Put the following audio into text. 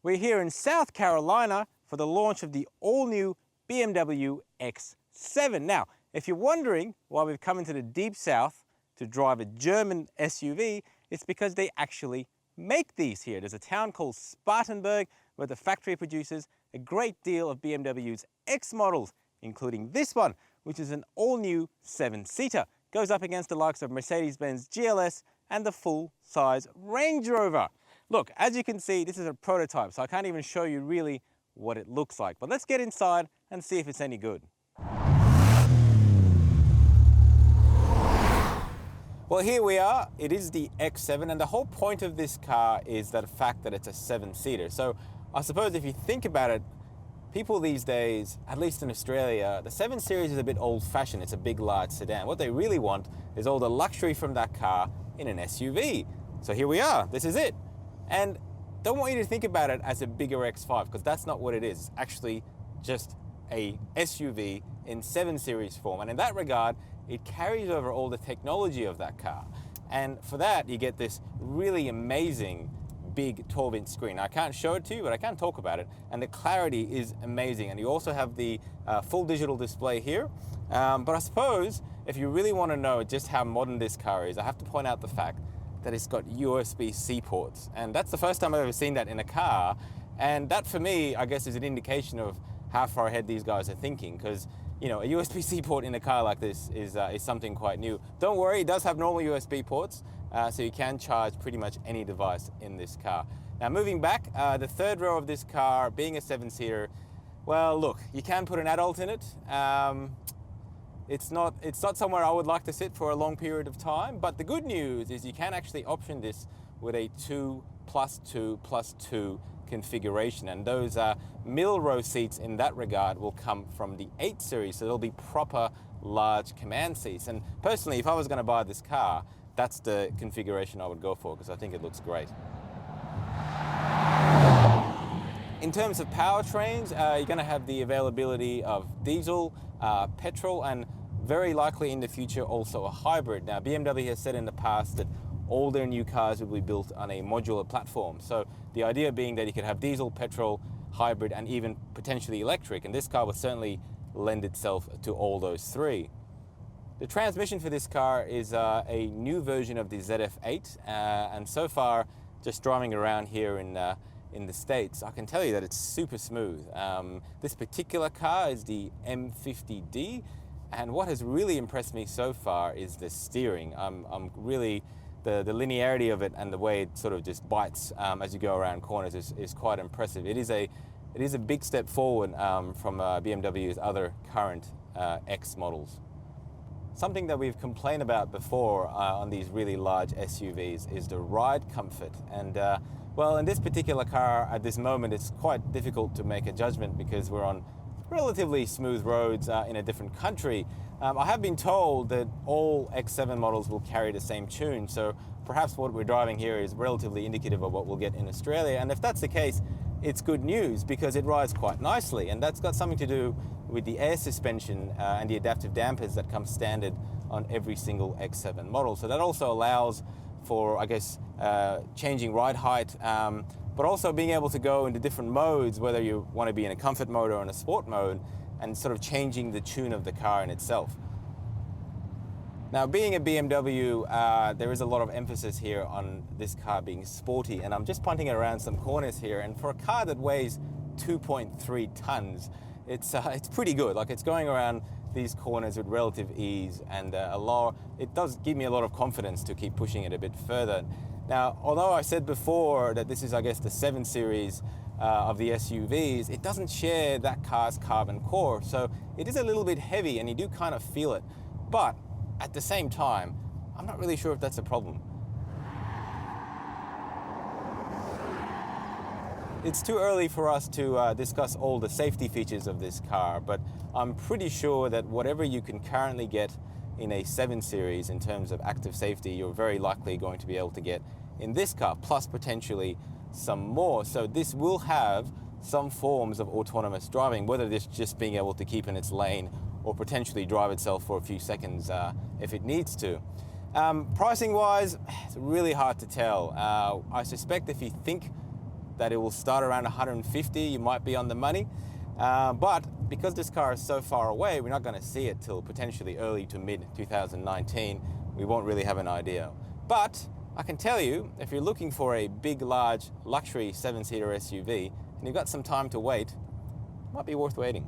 We're here in South Carolina for the launch of the all-new BMW X7. Now, if you're wondering why we've come into the Deep South to drive a German SUV, it's because they actually make these here. There's a town called Spartanburg where the factory produces a great deal of BMW's X models, including this one, which is an all-new 7-seater. Goes up against the likes of Mercedes GLS and the full-size Range Rover. Look, as you can see, this is a prototype, so I can't even show you really what it looks like. But let's get inside and see if it's any good. Well, here we are. It is the X7, and the whole point of this car is the fact that it's a 7-seater. So I suppose if you think about it, people these days, at least in Australia, the 7 Series is a bit old-fashioned. It's a big, large sedan. What they really want is all the luxury from that car in an SUV. So here we are. This is it. And don't want you to think about it as a bigger X5, because that's not what it is. It's actually just a SUV in 7 Series form. And in that regard, it carries over all the technology of that car. And for that, you get this really amazing big 12-inch screen. I can't show it to you, but I can talk about it. And the clarity is amazing. And you also have the full digital display here. But I suppose if you really want to know just how modern this car is, I have to point out the fact that it's got USB-C ports. And that's the first time I've ever seen that in a car. And that, for me, I guess is an indication of how far ahead these guys are thinking, because you know, a USB-C port in a car like this is something quite new. Don't worry, it does have normal USB ports, so you can charge pretty much any device in this car. Now, moving back, the third row of this car, being a 7-seater, well, look, you can put an adult in it. It's not somewhere I would like to sit for a long period of time, but the good news is you can actually option this with a 2+2+2 configuration, and those middle row seats in that regard will come from the 8 Series, so they'll be proper large command seats. And personally, if I was going to buy this car, that's the configuration I would go for, because I think it looks great. In terms of powertrains, you're going to have the availability of diesel, petrol, and very likely in the future also a hybrid. Now, BMW has said in the past that all their new cars will be built on a modular platform. So the idea being that you could have diesel, petrol, hybrid, and even potentially electric. And this car will certainly lend itself to all those three. The transmission for this car is a new version of the ZF8. And so far, just driving around here in the States, I can tell you that it's super smooth. This particular car is the M50D. And what has really impressed me so far is the steering. I'm really, the linearity of it and the way it sort of just bites as you go around corners is quite impressive. It is a big step forward from BMW's other current X models. Something that we've complained about before on these really large SUVs is the ride comfort. And well, in this particular car at this moment, it's quite difficult to make a judgment because we're on relatively smooth roads in a different country. I have been told that all X7 models will carry the same tune, so perhaps what we're driving here is relatively indicative of what we'll get in Australia. And if that's the case, it's good news because it rides quite nicely, and that's got something to do with the air suspension and the adaptive dampers that come standard on every single X7 model. So that also allows for, I guess, changing ride height, but also being able to go into different modes, whether you want to be in a comfort mode or in a sport mode, and sort of changing the tune of the car in itself. Now, being a BMW, there is a lot of emphasis here on this car being sporty, and I'm just punting it around some corners here, and for a car that weighs 2.3 tons, it's pretty good. Like, it's going around these corners with relative ease, and it does give me a lot of confidence to keep pushing it a bit further. Now, although I said before that this is, I guess, the 7 Series of the SUVs, it doesn't share that car's carbon core, so it is a little bit heavy and you do kind of feel it. But at the same time, I'm not really sure if that's a problem. It's too early for us to discuss all the safety features of this car, but I'm pretty sure that whatever you can currently get in a 7 Series in terms of active safety, you're very likely going to be able to get in this car, plus potentially some more. So this will have some forms of autonomous driving, whether it's just being able to keep in its lane or potentially drive itself for a few seconds if it needs to. Pricing wise, it's really hard to tell. I suspect if you think that it will start around 150. You might be on the money. But because this car is so far away, we're not going to see it till potentially early to mid 2019. We won't really have an idea. But I can tell you, if you're looking for a big, large, luxury 7-seater SUV, and you've got some time to wait, it might be worth waiting.